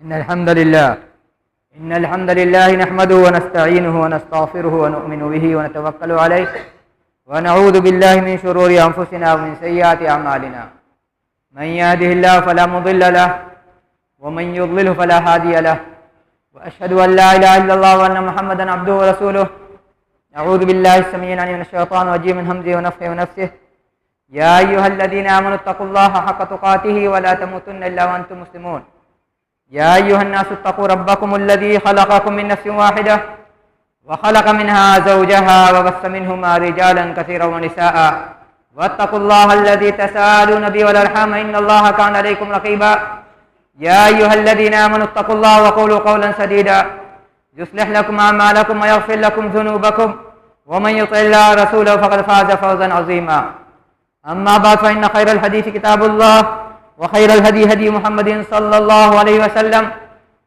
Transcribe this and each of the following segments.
إن الحمد لله نحمده ونستعينه ونستغفره ونؤمن به ونتوكل عليه ونعوذ بالله من شرور أنفسنا ومن سيئات أعمالنا. من يهده الله فلا مضل له ومن يضلل فلا هادي له، وأشهد أن لا إله إلا الله وأن محمدا عبده ورسوله. أعوذ بالله السميع العليم من الشيطان الرجيم من همزه ونفخه ونفسه. يا أيها الذين آمنوا اتقوا الله حق تقاته ولا تموتن إلا وأنتم مسلمون. يا أيها الناس اتقوا ربكم الذي خلقكم من نفس واحدة وخلق منها زوجها وبث منهما رجالا كثيرا ونساء، واتقوا الله الذي تساءلون به والأرحام إن الله كان عليكم رقيبا. يا أيها الذين آمنوا اتقوا الله وقولوا قولا سديدا يصلح لكم أعمالكم ويغفر لكم ذنوبكم، ومن يطع الله ورسوله فقد فاز فوزا عظيما. أما بعد، فإن خير الحديث كتاب الله، وخير الهدي هدي محمد صلى الله عليه وسلم،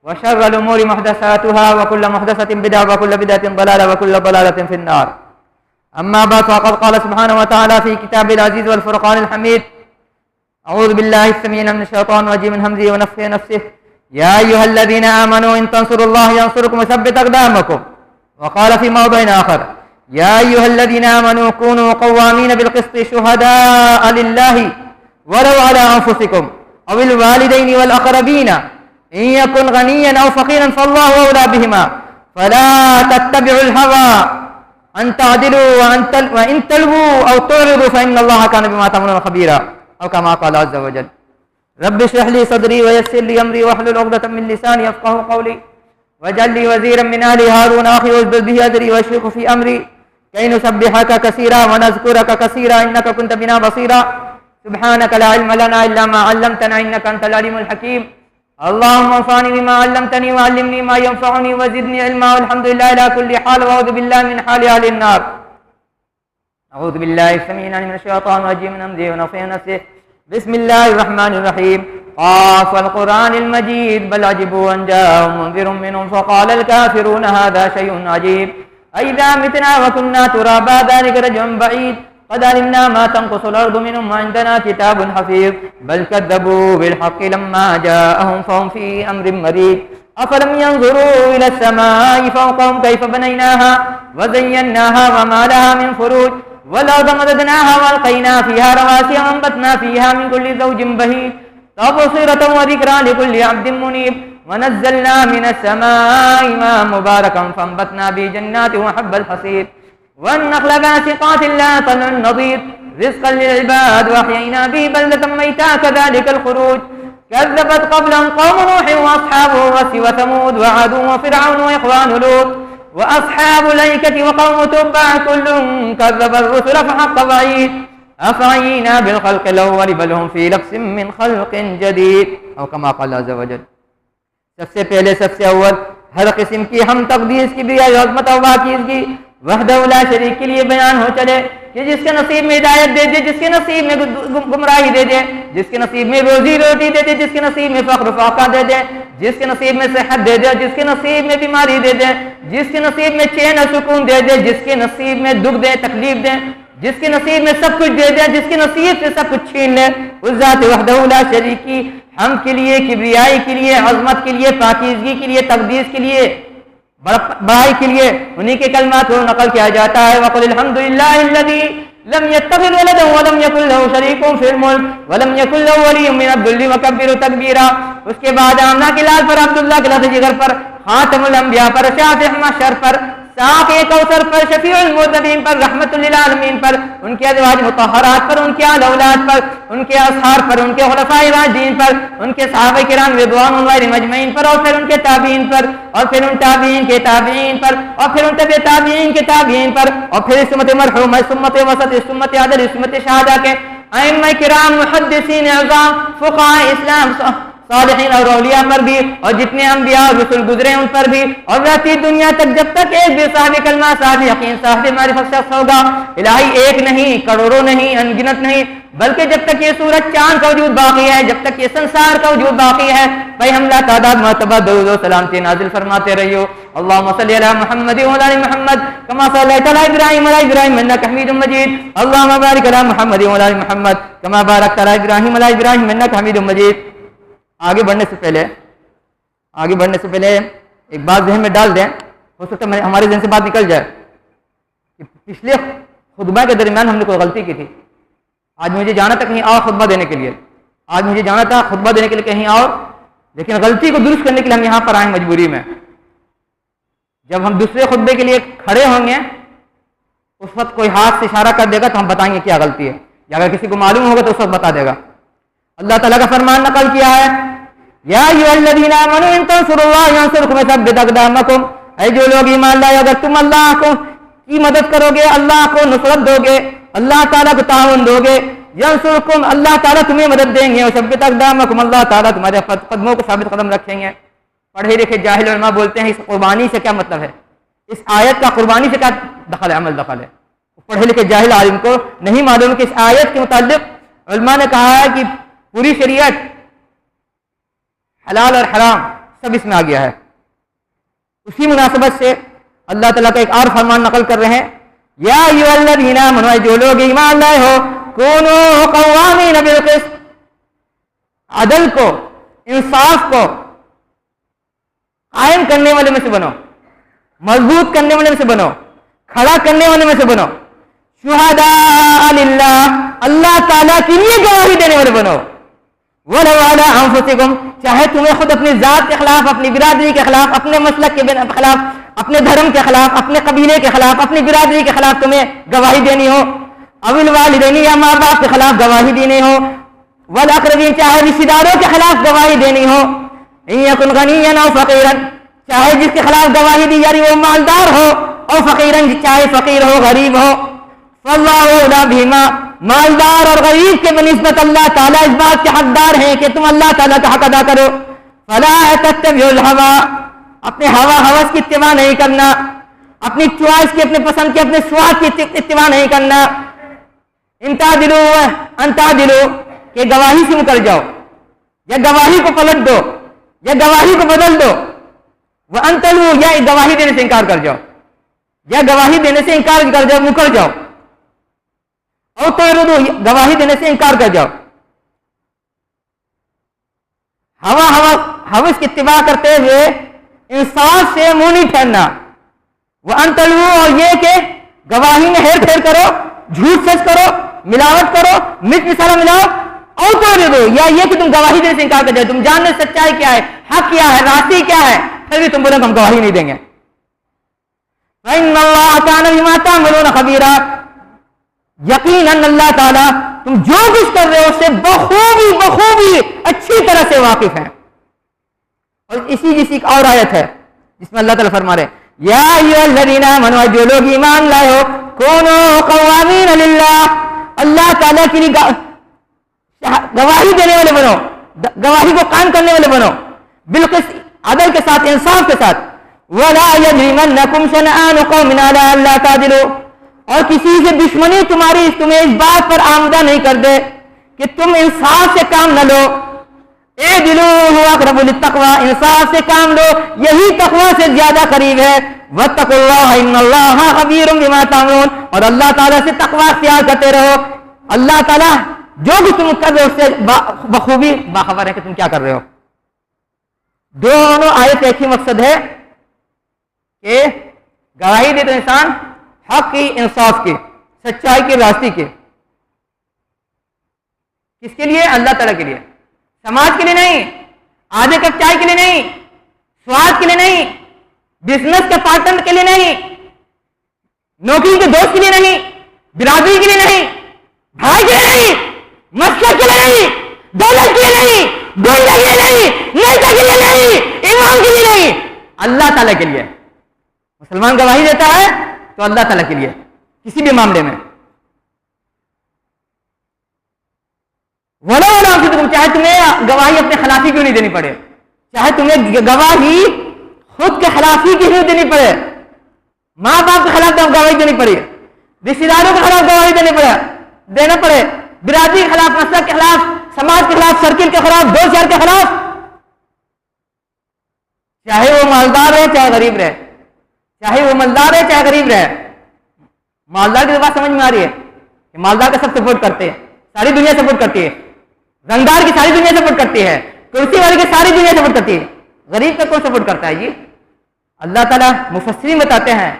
وشر الأمور محدثاتها، وكل محدثة بدعة، وكل بدعة ضلالة، وكل ضلالة في النار. أما بعد، فقد قال سبحانه وتعالى في كتابه العزيز والفرقان الحميد: أعوذ بالله السميع من الشيطان الرجيم من همزه ونفخه ونفسه. يا أيها الذين آمنوا إن تنصروا الله ينصركم ويثبت أقدامكم. وقال في موضع آخر: يا أيها الذين آمنوا كونوا قوامين بالقسط شهداء لله ولو على أنفسكم أو الوالدين والأقربين إن يكن غنيا أو فقيرا فالله أولى بهما فلا تتبعوا الهوى أن تعدلوا وإن تلووا أو تعرضوا فإن الله كان بما تعملون خبيرا، أو كما قال عز وجل: رب اشرح لي صدري ويسر لي أمري واحلل عقدة من لساني يفقهوا قولي واجعل لي وزيرا من أهلي هارون أخي واشدد به أزري واشركه في أمري كي نسبحك كثيرا ونذكرك كثيرا إنك كنت بنا بصيرا. سبحانك لا علم لنا إلا ما علمتنا إنك أنت العليم الحكيم. اللهم انفعني بما علمتني وعلمني ما ينفعني وزدني علما، والحمد لله على كل حال، وأعوذ بالله من حال أهل النار. أعوذ بالله السميع العليم من الشيطان الرجيم من همزه ونفخه ونفسه. بسم الله الرحمن الرحيم. قاف والقرآن المجيد بل عجبوا أن جاءهم منذر منهم فقال الكافرون هذا شيء عجيب أئذا متنا وكنا ترابا ذلك رجع بعيد قد علمنا ما تنقص الأرض منهم وعندنا كتاب حفيظ بل كذبوا بالحق لما جاءهم فهم في أمر مريج أفلم ينظروا إلى السماء فوقهم كيف بنيناها وزيناها وما لها من فروج والأرض مددناها وألقينا فيها رواسي وأنبتنا فيها من كل زوج بهيج تبصرة وذكرى لكل عبد منيب ونزلنا من السماء ماء مباركا فأنبتنا به جنات وحب الحصيد والنخل باسقات لا طلع نضيد رزقا للعباد وأحيينا به بلدة ميتا كذلك الخروج كذبت قبلهم قوم نوح وأصحاب الرس وثمود وعاد وفرعون وإخوان لوط وأصحاب الأيكة وقوم تبع كل كذب الرسل فحق وعيد أفعينا بالخلق الأول بل هم في لبس من خلق جديد، أو كما قال عز وجل. سب سے پہلے سب سے اول ہر قسم کی ہم تقدیس کی بھی عظمت و پاکیزگی وحدہ لا شریک کے لیے بیان ہو چلے کہ جس کے نصیب میں ہدایت دے دے، جس کے نصیب میں گمراہی دے دے، جس کے نصیب میں روزی روٹی دے دے، جس کے نصیب میں فقر فاقہ دے دے، جس کے نصیب میں صحت دے دے، جس کے نصیب میں بیماری دے دے، جس کے نصیب میں چین و سکون دے دے، جس کے نصیب میں دکھ دے تکلیف دے، جس کے نصیب میں سب کچھ دے دے، جس کے نصیب سے سب کچھ چھین لے، اس ذات وحدہ لا شریک کی ہم کے لیے، کبریائی کے لیے، عظمت کے لیے، پاکیزگی کے لیے، تقدیس کے لیے، بڑائی کے لیے انہی کے کلمات کو نقل کیا جاتا ہے. وقل الحمد للہ الذی لم يتخذ ولدا ولم يكن له شریک فی الملک ولم يكن له ولی من الذل وکبرہ تکبیرا. اس کے بعد آمنہ کے لال پر، عبداللہ کے لفظ جگر پر، خاتم الانبیاء پر، شافع محشر پر، ساقی کوثر پر، شفیع المذنبین پر، رحمت للعالمین پر، ان کے ازواج مطہرات پر، ان کے آل اولاد پر، ان کے اصحاب پر، ان کے خلفاء راشدین پر، ان کے صحابہ کرام رضوان اللہ علیہم اجمعین پر، اور پھر ان کے تابعین پر، اور پھر ان تابعین کے تابعین پر، اور پھر ان تبع تابعین کے تابعین پر، اور پھر اس امت مرحومہ، اس امت وسط، اس امت عدل، اس امت شہادہ کے ائمہ کرام، محدثین اعظام، فقہاء اسلام، صالحین اور اولیاء پر بھی، اور جتنے انبیاء اور رسول گزرے ان پر بھی، اور رہتی دنیا تک جب تک ایک بھی صاحب کلمہ، صاحب یقین، صاحب معرفت شخص ہوگا. الہی ایک نہیں، کروڑوں نہیں، انگنت نہیں، بلکہ جب تک یہ سورج چاند کا وجود باقی ہے، جب تک یہ سنسار کا وجود باقی ہے، بھائی ہم لا تعداد مرتبہ درود و سلامتی نازل فرماتے رہیو. اللهم صل علی محمد وعلی آل محمد کما صلیت علی ابراہیم وعلی ابراہیم انک حمید مجید. اللهم بارک علی محمد وعلی آل محمد کما بارکت علی ابراہیم وعلی ابراہیم انک حمید مجید. آگے بڑھنے سے پہلے آگے بڑھنے سے پہلے ایک بات ذہن میں ڈال دیں، ہو سکتا ہے ہمارے ذہن سے بات نکل جائے کہ پچھلے خطبہ کے درمیان ہم نے کوئی غلطی کی تھی، آج مجھے جانا تھا کہیں اور خطبہ دینے کے لیے، آج مجھے جانا تھا خطبہ دینے کے لیے کہیں اور، لیکن غلطی کو درست کرنے کے لیے ہم یہاں پر آئے مجبوری میں۔ جب ہم دوسرے خطبے کے لیے کھڑے ہوں گے اس وقت کوئی ہاتھ سے اشارہ کر دے گا تو ہم بتائیں گے کیا غلطی ہے، یا اگر کسی کو معلوم ہوگا تو اس وقت بتا دے گا۔ اللہ تعالیٰ کا فرمان نقل کیا ہے، یا ایھا الذین آمنوا ان تنصروا اللہ ینصرکم ویثبت اقدامکم، اے جو لوگ ایمان لائے اگر تم اللہ کو کی مدد کرو گے، اللہ کو نصرت دو گے، اللہ تعالیٰ کو تعاون دو گے، ینصرکم اللہ تعالیٰ تمہیں مدد دیں گے، ویثبت اقدامکم اللہ تعالیٰ تمہارے قدموں کو ثابت قدم رکھیں گے۔ پڑھے لکھے جاہل علماء بولتے ہیں اس قربانی سے کیا مطلب ہے، اس آیت کا قربانی سے کیا دخل ہے، عمل دخل ہے۔ پڑھے لکھے جاہل عالم کو نہیں معلوم کہ اس آیت کے متعلق علماء نے کہا ہے کہ پوری شریعت حلال اور حرام سب اس میں آ گیا ہے۔ اسی مناسبت سے اللہ تعالیٰ کا ایک اور فرمان نقل کر رہے ہیں، یا ایھا الذین آمنوا، جو لوگ ایمان لائے ہو، کونوا قوامین بالقسط، عدل کو انصاف کو قائم کرنے والے میں سے بنو، مضبوط کرنے والے میں سے بنو، کھڑا کرنے والے میں سے بنو، شہداء للہ، اللہ تعالیٰ کے لیے گواہی دینے والے بنو، ولو علی انفسکم، چاہے تمہیں خود اپنی ذات کے خلاف، اپنی برادری کے خلاف، اپنے مسلک کے خلاف، اپنے دھرم کے خلاف، اپنے قبیلے کے خلاف، اپنی برادری کے خلاف تمہیں گواہی دینی ہو، او الوالدین یا ماں باپ کے خلاف گواہی دینی ہو، والاقربین چاہے رشتہ داروں کے خلاف گواہی دینی ہو، ان یکن غنیا او فقیرا، چاہے جس کے خلاف گواہی دی جاری وہ مالدار ہو، او فقیرا چاہے فقیر ہو غریب ہو، فاللہ اولی بہما، مالدار اور غریب کے بنسبت اللہ تعالیٰ اس بات کے حقدار ہیں کہ تم اللہ تعالیٰ کا حق ادا کرو۔ فلا تتبعوا الہوی، اپنے ہوا ہوس کی اتباع نہیں کرنا، اپنی چوائس کی، اپنے پسند کی، اپنے سواد کی اتباع نہیں کرنا۔ ان تعدلوا کہ گواہی سے مکر جاؤ، یا گواہی کو پلٹ دو، یا گواہی کو بدل دو، وان تلووا یا گواہی دینے سے انکار کر جاؤ، یا گواہی دینے سے انکار کر جاؤ، مکر جاؤ، اور تعرضوا گواہی دینے سے انکار کر جاؤ۔ ہوس کی اتباع کرتے ہوئے انصاف سے منہ نہیں پھیرنا، وان تلووا اور یہ کہ گواہی میں ہیر پھیر کرو، جھوٹ سچ کرو، ملاوٹ کرو، مرچ مسالہ ملاؤ، اور تعرضوا یا یہ کہ تم گواہی دینے سے انکار کر جاؤ، تم جاننے سچائی کیا ہے، حق کیا ہے، راستی کیا ہے، پھر بھی تم بولے ہم گواہی نہیں دیں گے۔ فإن اللہ کان بما تعملون خبیرا، یقیناً اللہ تعالیٰ تم جو کچھ کر رہے ہو اس سے بخوبی اچھی طرح سے واقف ہیں۔ اور اسی جیسی ایک اور آیت ہے جس میں اللہ تعالیٰ فرما رہے یا ایھا الذین آمنوا، جو لوگ ایمان لائے ہو، کونوا قوامین للہ، اللہ تعالیٰ کے لیے گواہی دینے والے بنو، گواہی کو قائم کرنے والے بنو، بالقسط عدل کے ساتھ، انصاف کے ساتھ۔ ولا یجرمنکم شنآن قوم علی الا تعدلوا، اور کسی سے دشمنی تمہیں اس بات پر آمدہ نہیں کر دے کہ تم انصاف سے کام نہ لو۔ اعدلوا هو اقرب للتقوی، انصاف سے کام لو، یہی تقوی سے زیادہ قریب ہے۔ واتقوا اللہ ان اللہ خبیر بما تعملون، اور اللہ تعالیٰ سے تقوی اختیار کرتے رہو، اللہ تعالیٰ جو بھی تم کر رہے ہو اس سے بخوبی باخبر ہے کہ تم کیا کر رہے ہو۔ دونوں آیت ایک ہی مقصد ہے کہ گواہی دے تو انسان حق کی، انصاف کی، سچائی کی، راستی کی۔ کس کے لیے؟ اللہ تعالیٰ کے لیے، سماج کے لیے نہیں، آدھے کپ چائے کے لیے نہیں، سواد کے لیے نہیں، بزنس کے پارٹنر کے لیے نہیں، نوکری کے دوست کے لیے نہیں، برادری کے لیے نہیں، بھائی کے لیے نہیں، مسلک کے لیے نہیں، دولت کے لیے نہیں، دنیا کے لیے نہیں، نیتا کے لیے نہیں، امام کے لیے نہیں، اللہ تعالیٰ کے لیے۔ مسلمان گواہی دیتا ہے تو اللہ تعالیٰ کے لیے کسی بھی معاملے میں۔ وَلَوْ أَنفُسَكُمْ، چاہے تمہیں گواہی اپنے خلافی کیوں نہیں دینی پڑے، چاہے تمہیں گواہی خود کے خلافی کی کیوں دینی پڑے، ماں باپ کے خلاف گواہی دینی پڑے، رشتے داروں کے خلاف گواہی دینا پڑے، برادری کے خلاف، مسلک کے خلاف، سماج کے خلاف، سرکل کے خلاف، دو شہر کے خلاف، چاہے وہ مالدار ہے چاہے غریب رہے، چاہے وہ مالدار ہے چاہے غریب رہے۔ مالدار کی بات سمجھ میں آ رہی ہے کہ مالدار کا سب سپورٹ کرتے ہیں، ساری دنیا سپورٹ کرتی ہے، رنگدار کی ساری دنیا سپورٹ کرتی ہے، کرسی والے کی ساری دنیا سپورٹ کرتی ہے، غریب کا کون سپورٹ کرتا ہے جی؟ اللہ تعالیٰ مفسرین بتاتے ہیں،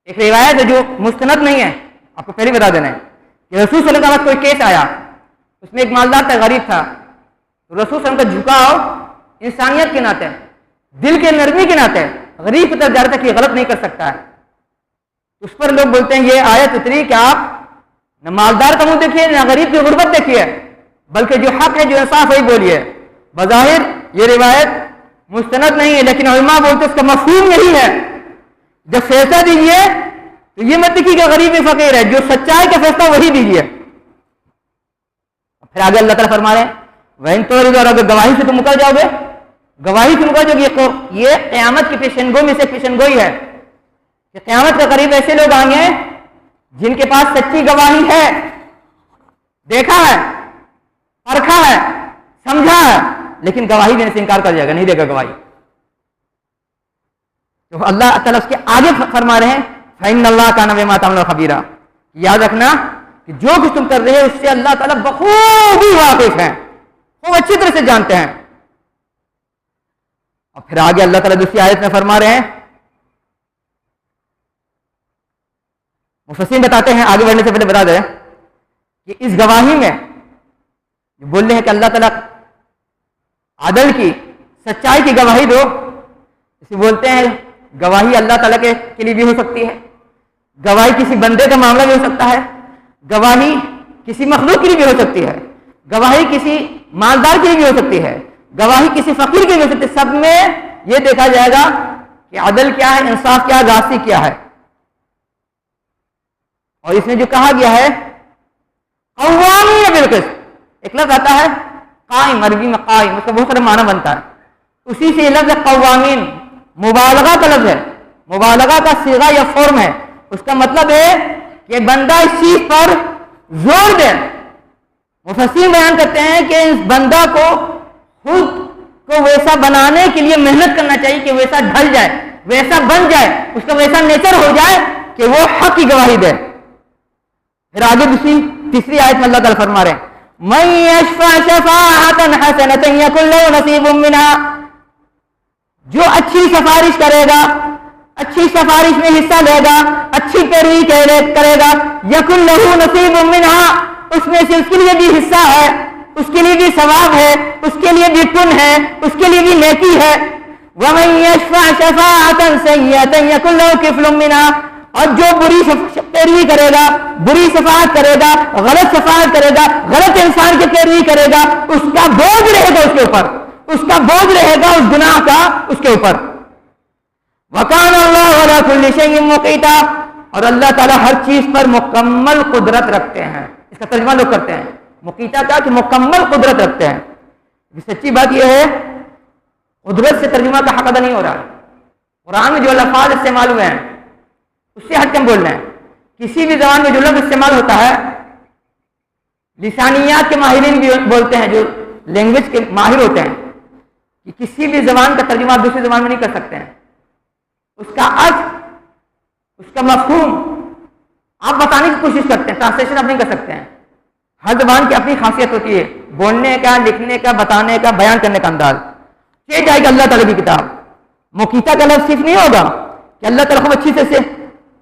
ایک روایت ہے جو مستند نہیں ہے، آپ کو پہلے بتا دینا ہے کہ رسول صلی اللہ علیہ وسلم کوئی کیس آیا، اس میں ایک مالدار تھا، غریب تھا، تو رسول صلی اللہ علیہ وسلم کا جھکاؤ انسانیت کے ناطے، دل کے نرمی کے ناطے غریب کی طرف جا رہا تھا کہ غلط نہیں کر سکتا ہے. اس پر لوگ بولتے ہیں یہ آیت اتری کہ آپ نہ مالدار کا منہ دیکھیے نہ غریب کی غربت دیکھیے، بلکہ جو حق ہے جو انصاف وہی بولیے. بظاہر یہ روایت مستند نہیں ہے، لیکن علماء بولتے اس کا مفہوم یہی ہے، جب فیصلہ دیجیے تو یہ مت دیکھیے کہ غریب فقیر ہے، جو سچائی کا فیصلہ وہی دیجیے. پھر آگے اللہ تعالیٰ فرما رہے ہیں وَإِن تُعْرِضُوا، اور اگر گواہی سے تم مکر جاؤ گے، گواہی سے مکر جاؤ گے. یہ قیامت کی پیشن گوئی میں سے پیشن گوئی ہے کہ قیامت کے قریب ایسے لوگ آئیں گے جن کے پاس سچی گواہی ہے، دیکھا ہے، پرکھا ہے، سمجھا ہے، لیکن گواہی دینے سے انکار کر جائے گا، نہیں دے گا گواہی. تو اللہ تعالیٰ اس کے آگے فرما رہے ہیں فَإِنَّ اللَّهَ كَانَ بِمَا تَعْمَلُونَ خَبِيرًا، یاد رکھنا کہ جو کچھ تم کر رہے ہو اس سے اللہ تعالیٰ بخوبی واقف ہیں، خوب اچھی طرح سے جانتے ہیں. اور پھر آگے اللہ تعالیٰ دوسری آیت میں فرما رہے ہیں، مفسرین بتاتے ہیں، آگے بڑھنے سے پہلے بتا دیں کہ اس گواہی میں جو بول رہے ہیں کہ اللہ تعالیٰ عدل کی، سچائی کی گواہی دو، اسے بولتے ہیں گواہی اللہ تعالیٰ کے لیے بھی ہو سکتی ہے، گواہی کسی بندے کا معاملہ بھی ہو سکتا ہے، گواہی کسی مخلوق کے لیے بھی ہو سکتی ہے، گواہی کسی مالدار کے لیے بھی ہو سکتی ہے، گواہی کسی فقیر کے لیے بھی ہو سکتی ہے. سب میں یہ دیکھا جائے گا کہ عدل کیا ہے، انصاف کیا ہے، راستی کیا ہے. اور اس میں جو کہا گیا ہے قوامین بالقسط، ایک لفظ آتا ہے قائم، عربی میں قائم، اس کا بہت سارا معنی بنتا ہے، اسی سے یہ لفظ قوامین مبالغہ کا لفظ ہے، مبالغہ کا صیغہ یا فارم ہے. اس کا مطلب ہے کہ بندہ اس چیز پر زور دے. مفسرین بیان کرتے ہیں کہ اس بندہ کو خود کو ویسا بنانے کے لیے محنت کرنا چاہیے کہ ویسا ڈھل جائے، ویسا بن جائے، اس کا ویسا نیچر ہو جائے کہ وہ حق کی گواہی دے. پھر آگے تیسری آیت میں اللہ تعالیٰ فرما رہے ہیں مَن يَشْفَعْ شَفَاعَةً حَسَنَةً يَكُن لَّهُ نَصِيبٌ مِّنْهَا، جو اچھی سفارش کرے گا، اچھی سفارش میں حصہ لے گا، اچھی پیروی کرے گا، یکن لہو نصیب منہا، اس میں سے اس کے لیے بھی حصہ ہے، اس کے لیے بھی ثواب ہے، اس کے لیے بھی پن ہے، اس کے لیے بھی نیکی ہے. وَمَن يَشْفَعْ شَفَاعَةً سَيِّئَةً يَكُن لَّهُ كِفْلٌ مِّنْهَا، اور جو بری پیروی کرے گا، بری شفاعت کرے گا، غلط شفاعت کرے گا، غلط انسان کی پیروی کرے گا، اس کا بوجھ رہے گا اس کے اوپر، اس کا بوجھ رہے گا اس گناہ کا اس کے اوپر. وَكَانَ اللَّهُ عَلَىٰ كُلِّ شَيْءٍ مُقِيتًا، اور اللہ تعالیٰ ہر چیز پر مکمل قدرت رکھتے ہیں. اس کا ترجمہ لوگ کرتے ہیں مقیتا کا کہ مکمل قدرت رکھتے ہیں. سچی بات یہ ہے قدرت سے ترجمہ کا حق ادا نہیں ہو رہا. قرآن میں جو الفاظ استعمال ہوئے ہیں اس سے ہٹ کے ہم بول رہے ہیں. کسی بھی زبان میں جو لفظ استعمال ہوتا ہے، لسانیات کے ماہرین بھی بولتے ہیں، جو لینگویج کے ماہر ہوتے ہیں، کہ کسی بھی زبان کا ترجمہ آپ دوسری زبان میں نہیں کر سکتے ہیں. اس کا ارتھ، اس کا مفہوم آپ بتانے کی کوشش کرتے ہیں، ٹرانسلیشن آپ نہیں کر سکتے ہیں. ہر زبان کی اپنی خاصیت ہوتی ہے، بولنے کا، لکھنے کا، بتانے کا، بیان کرنے کا انداز. یہ جائے گا اللہ تعالیٰ کی کتاب. مقیتا کا لفظ صرف نہیں ہوگا کہ اللہ تعالیٰ خوب اچھی سے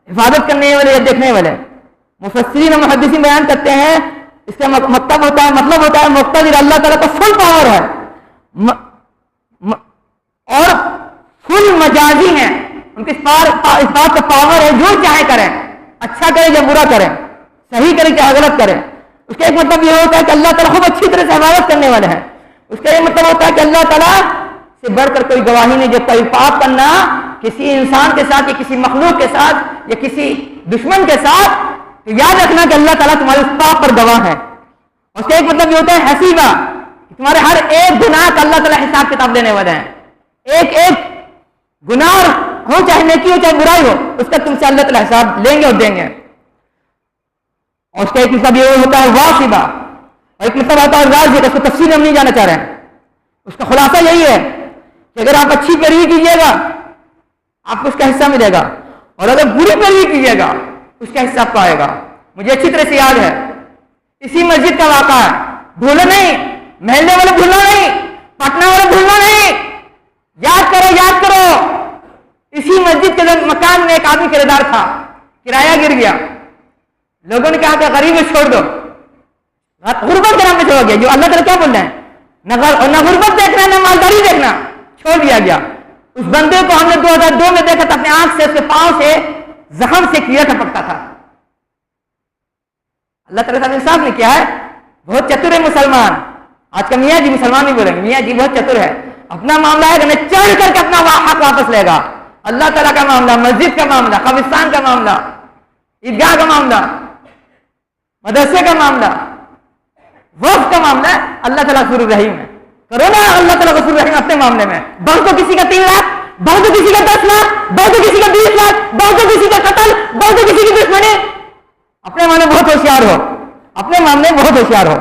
حفاظت کرنے والے یا دیکھنے والے. مفسرین اور محدثین بیان کرتے ہیں اس کا مطلب ہوتا ہے مقتدر، اللہ تعالیٰ کا فل پاور ہے اور فل مجازی ہیں. ان کے اس بات کا پاور ہے، جو چاہے کریں، اچھا کرے یا برا کریں، صحیح کرے یا غلط کریں. اس کا ایک مطلب یہ ہوتا ہے کہ اللہ تعالیٰ خوب اچھی طرح سے حفاظت کرنے والے ہیں. اس کا یہ مطلب ہوتا ہے کہ اللہ تعالیٰ سے بڑھ کر کوئی گواہی نہیں. جو کوئی پاپ کرنا کسی انسان کے ساتھ یا کسی مخلوق کے ساتھ یا کسی دشمن کے ساتھ، تو یاد رکھنا کہ اللہ تعالیٰ تمہارے اس پاپ پر گواہ ہے. اس کا ایک مطلب یہ ہوتا ہے حسیبہ، تمہارے ہر ایک گناہ کا اللہ تعالیٰ حساب کتاب دینے والے ہیں. ایک ایک گناہ ہو، چاہے نیکی ہو چاہے برائی ہو، اس کا تم سے اللہ تعالیٰ حساب لیں گے اور دیں گے. اور اس کا ایک مطلب یہ ہوتا ہے واقعہ، اور ایک مطلب ہوتا ہے راز. اس کو تفصیل ہم نہیں جانا چاہ رہے ہیں. اس کا خلاصہ یہی ہے کہ اگر آپ اچھی پیروی کیجیے گا آپ کو اس کا حصہ ملے گا، اور اگر بری پیروی کیجیے گا اس کا حصہ آپ کو آئے گا. مجھے اچھی طرح سے یاد ہے اسی مسجد کا واقعہ ہے، بھولو نہیں، محلے والے بھولنا نہیں، پٹنہ والے بھولنا نہیں. مسجد کے مکان میں ایک آدمی کرایہ دار تھا، کرایہ گر گیا، لوگوں نے کہا کہ غریب چھوڑ دو، غربت کے نام پہ چھوڑ گیا. جو اللہ تعالیٰ کیا بول رہے ہیں، نہ غربت دیکھنا نہ مالداری دیکھنا، چھوڑ دیا گیا. اس بندے کو ہم نے 2002 میں دیکھا تھا، اپنے آنکھ سے اس کے پاؤں سے زخم سے کیڑا ٹپکتا تھا. اللہ تعالیٰ نے انصاف نے کیا ہے، بہت چتر ہے مسلمان. آج کا میاں جی مسلمان نہیں بولیں گے، میاں جی بہت چتر ہے، اپنا معاملہ ہے کہ چڑھ کر کے اپنا حق واپس لے گا. اللہ تعالیٰ کا معاملہ، مسجد کا معاملہ، قبرستان کا معاملہ، عیدگاہ کا معاملہ، مدرسے کا معاملہ، وقف کا معاملہ، اللہ تعالیٰ غفور الرحیم ہے. کرو نا اللہ تعالیٰ غفور الرحیم اپنے معاملے میں. بڑھ تو کسی کا 3 لاکھ، بڑھ تو کسی کا 10 لاکھ، بڑھ تو کسی کا 20 لاکھ، بڑھ تو کسی کا قتل، بڑھ تو کسی کی دشمنی. اپنے معاملے بہت ہوشیار ہو، اپنے معاملے بہت ہوشیار ہو.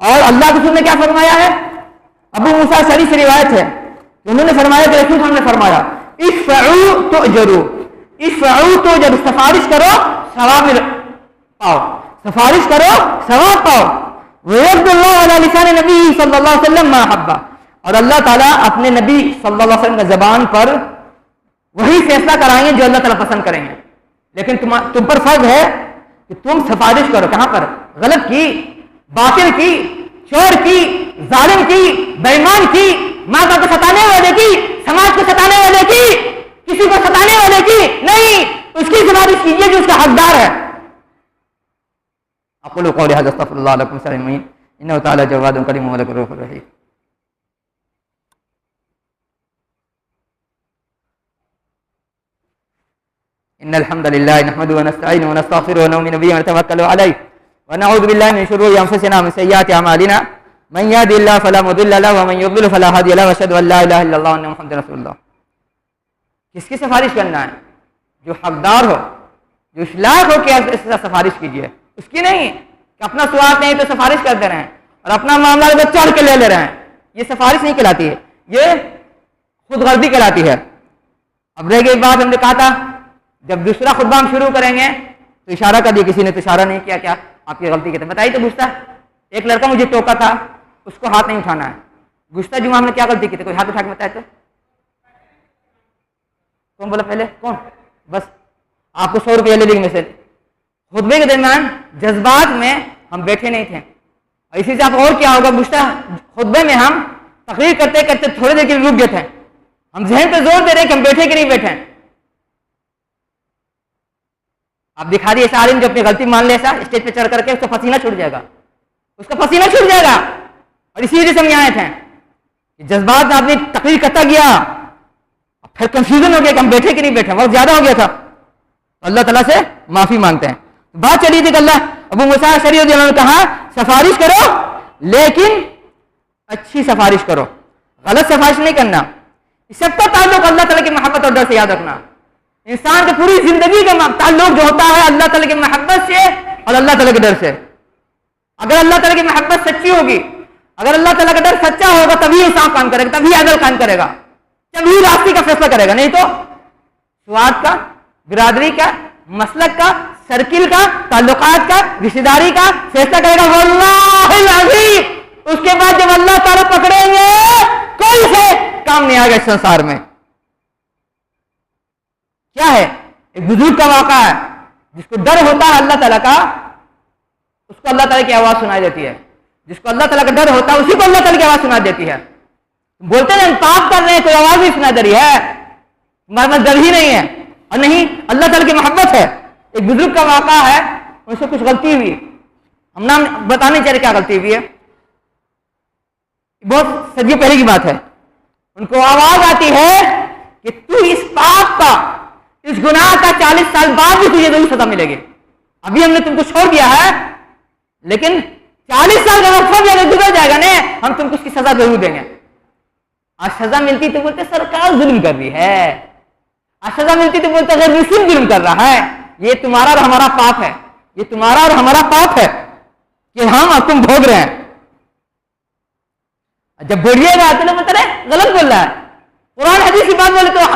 اور اللہ کے رسول نے کیا فرمایا ہے، ابو موسیٰ اشعری سے روایت ہے، انہوں نے فرمایا کہ رسول ہم نے فرمایا اشفعوا تؤجروا، اشفعوا تؤجروا، سفارش کرو ثواب پاؤ، سفارش کرو ثواب پاؤ. وَيَرْضُ اللَّهُ عَلَى لِسَانِ نَبِيِّهِ صلی اللہ علیہ وسلم مَا حَبَّ، اور اللہ تعالیٰ اپنے نبی صلی اللہ علیہ وسلم کی زبان پر وہی فیصلہ کرائیں گے جو اللہ تعالیٰ پسند کریں گے. لیکن تم پر فرض ہے کہ تم سفارش کرو. کہاں پر؟ غلط کی، باطل کی، چور کی، ظالم کی، بے ایمان کی، ماں باپ کو ستانے والے کی، سماج کو ستانے والے کی، کسی کو ستانے والے کی نہیں، اس کی سفارش کیجیے جو اس کا حقدار ہے. اقول قولی ھذا استغفر اللہ لکم سلمین انہ تعالی جواد کریم ملک الرحیم الرحیم. ان الحمد للہ نحمده ونستعینه ونستغفره ونؤمن به ونتوکل علیہ ونعوذ باللہ من شرور انفسنا ومن سیئات اعمالنا من يهد الله فلا مضل له ومن يضلل فلا هادي له واشهد ان لا اله الا الله وان محمد رسول اللہ. کس کی سفارش کرنا ہے؟ جو حقدار ہو، جو اصلاح ہو کہ اس سے سفارش کیجیے، اس کی نہیں کہ اپنا سواد نہیں تو سفارش کر دے رہے ہیں اور اپنا معاملہ کو چڑھ کے لے رہے ہیں. یہ سفارش نہیں کہلاتی ہے، یہ خود غرضی کہلاتی ہے. اب رہ گئی بات، ہم نے کہا تھا جب دوسرا خطبہ ہم شروع کریں گے تو اشارہ کر دیا، کسی نے تو اشارہ نہیں کیا، کیا آپ کی غلطی کی بتائی تو گزشتہ ایک لڑکا مجھے ٹوکا تھا، اس کو ہاتھ نہیں اٹھانا ہے. گزشتہ جمعہ ہم نے کیا غلطی کی تھی؟ کوئی ہاتھ اٹھا کے بتایا تو کون بولا پہلے؟ کون؟ بس آپ کو 100 روپیہ لے لیں گے. میں سے خطبے کے درمیان جذبات میں ہم بیٹھے نہیں تھے. اسی سے آپ اور کیا ہوگا، گزشتہ خطبے میں ہم تقریر کرتے کرتے تھوڑے دیر کے لیے رک گئے تھے. ہم ذہن پہ زور دے رہے کہ ہم بیٹھے کہ نہیں بیٹھے. آپ دکھا دیے ایسا عالم جو اپنی غلطی مان لے، ایسا اسٹیج پہ چڑھ کر کے اس کا پسینہ چھوٹ جائے گا، اس کا پسینہ چھوٹ جائے گا. اور اسی وجہ سے ہم یہاں آئے تھے کہ جذبات میں آدمی تقریر کرتا گیا، پھر کنفیوژن ہو گیا کہ ہم بیٹھے کہ نہیں بیٹھے، وقت زیادہ ہو گیا تھا. اللہ تعالیٰ سے معافی مانگتے ہیں. بات چلی تھی کہ اللہ ابو موسیٰ اشعری رضی اللہ عنہ نے کہا سفارش کرو لیکن اچھی سفارش کرو، غلط سفارش نہیں کرنا. اس سب کا تعلق اللہ تعالیٰ کی محبت اور ڈر سے یاد رکھنا. انسان کی پوری زندگی کا تعلق جو ہوتا ہے اللہ تعالیٰ کی محبت سے اور اللہ تعالیٰ کے ڈر سے. اگر اللہ تعالیٰ کی محبت سچی ہوگی، اگر اللہ تعالیٰ کا ڈر سچا ہوگا تبھی انسان کام کرے گا، تبھی عدل کام کرے گا، تبھی راستے کا فیصلہ کرے گا. نہیں تو سواد کا، برادری کا، مسلک کا، سرکل کا، تعلقات کا، رشتہ داری کا فیصلہ کرے گا. واللہ العظیم اس کے بعد جب اللہ تعالیٰ پکڑیں گے کوئی سے کام نہیں آئے گا اس سنسار میں. کیا ہے؟ ایک بزرگ کا واقعہ ہے، جس کو ڈر ہوتا ہے اللہ تعالیٰ کا اس کو اللہ تعالیٰ کی آواز سنائی دیتی ہے. جس کو اللہ تعالیٰ کا ڈر ہوتا ہے اسی کو اللہ تعالیٰ کی آواز سنائی دیتی ہے. بولتے ہیں پاپ کر رہے ہیں کوئی آواز نہیں سنائی دے رہی ہے، ہمارے پاس ڈر ہی نہیں ہے. اور نہیں اللہ تعالیٰ کی محبت ہے. ایک بزرگ کا واقعہ ہے، ان سے کچھ غلطی ہوئی، ہم نام بتانے چاہے کیا غلطی ہوئی ہے، بہت صدیوں پہلے کی بات ہے. ان کو آواز آتی ہے کہ تو اس پاپ کا، اس گناہ کا 40 سال بعد بھی تجھے ضرور سزا ملے گی. ابھی ہم نے تم کو چھوڑ دیا ہے لیکن 40 سال کا وقت ہو گیا گزر جائے گا نا، ہم تم کو اس کی سزا ضرور دیں گے. آج سزا ملتی تو بولتے سرکار ظلم کر رہی ہے، آج سزا ملتی تو بولتے غیر مسلم ظلم کر رہا ہے. یہ تمہارا اور ہمارا پاپ ہے، یہ تمہارا اور ہمارا پاپ ہے کہ ہم اب تم بھوگ رہے ہیں. جب بولیے گا تو بولتے رہے غلط بول رہا ہے. قرآن حدیث کی بات بولے تو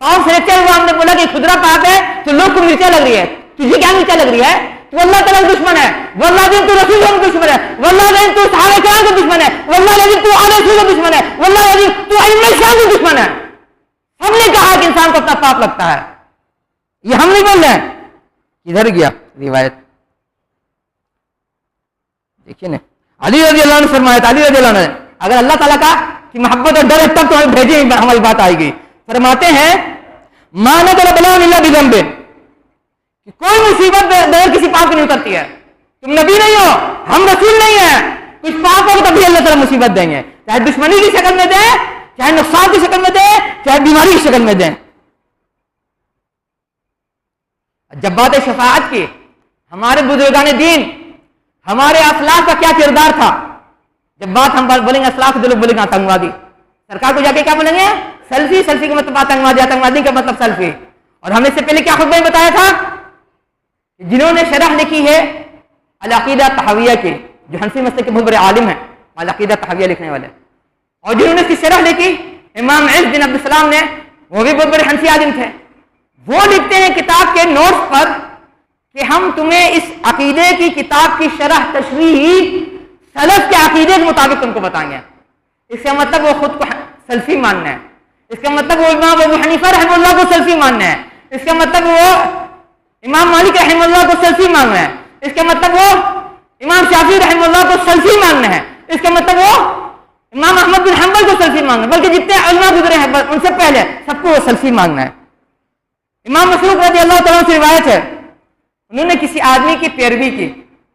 پاؤں فریکچر ہوا، ہم نے بولا کہ خدرا پاپ ہے تو لوگ کو مرچا لگ رہی ہے، تجھے کیا مرچا لگ رہی ہے؟ تو اللہ تعالیٰ کا دشمن ہے، واللہ دین تو رسول کا دشمن ہے، واللہ دین تو صحابہ کرام کا دشمن ہے، واللہ دین تو اہل سنت کا دشمن ہے، واللہ دین تو ائمہ کرام کا دشمن ہے. ہم نے کہا کہ انسان کو اپنا پاپ لگتا ہے، یہ ہم نہیں بول رہے ہیں. کدھر گیا روایت؟ دیکھیے نا، علی رضی اللہ عنہ فرمایا تھا، علی رضی اللہ عنہ اگر اللہ تعالیٰ کا کہ محبت اور ڈر ہے تب تو ہمیں بھیجیں، ہماری بات آئے گی. فرماتے ہیں ما نزل بلاء الا بذنب، کہ کوئی مصیبت بغیر کسی پاپ کی نہیں اترتی ہے. تم نبی نہیں ہو، ہم رسول نہیں ہیں، کچھ پاپ ہو تب بھی اللہ تعالیٰ مصیبت دیں گے، چاہے دشمنی کی شکل میں دیں، چاہے نقصان کی شکل میں دیں، چاہے بیماری کی شکل میں دیں. جب بات شفاعت کی، ہمارے بزرگان دین، ہمارے اسلاف کا کیا کردار تھا؟ جب بات ہم بولیں گے اسلاف کے لوگ بولیں گے آتنکوادی، سرکار کو جا کے کیا بولیں گے؟ سیلفی. سیلفی کا مطلب آتنکوادی، آتنکوادی کا مطلب سیلفی. اور ہم نے اس سے پہلے کیا خطبہ میں بتایا تھا کہ جنہوں نے شرح لکھی ہے العقیدہ تحویہ کی، جو حنفی مسلک کے بہت بڑے عالم ہیں العقیدہ تحویہ لکھنے والے، اور جنہوں نے اس کی شرح لکھی امام عز بن عبد السلام نے، وہ بھی بہت بڑے حنفی عالم تھے. وہ لکھتے ہیں کتاب کے نوٹس پر کہ ہم تمہیں اس عقیدے کی کتاب کی شرح تشریح سلف کے عقیدے کے مطابق تم کو بتائیں گے. اس کا مطلب وہ خود کو سلفی ماننا ہے، اس کا مطلب وہ امام ابو حنیفہ رحمہ اللہ کو سلفی ماننا ہے، اس کا مطلب وہ امام مالک رحمہ اللہ کو سلفی ماننا ہے، اس کا مطلب وہ امام شافعی رحمہ اللہ کو سلفی ماننا ہے، اس کا مطلب وہ امام احمد بن حنبل کو سلفی ماننا ہے، بلکہ جتنے علماء گزرے ہیں ان سے پہلے سب کو وہ سلفی ماننا ہے. امام مسروق رضی اللہ تعالیٰ سے روایت ہے، انہوں نے کسی آدمی کی پیروی کی،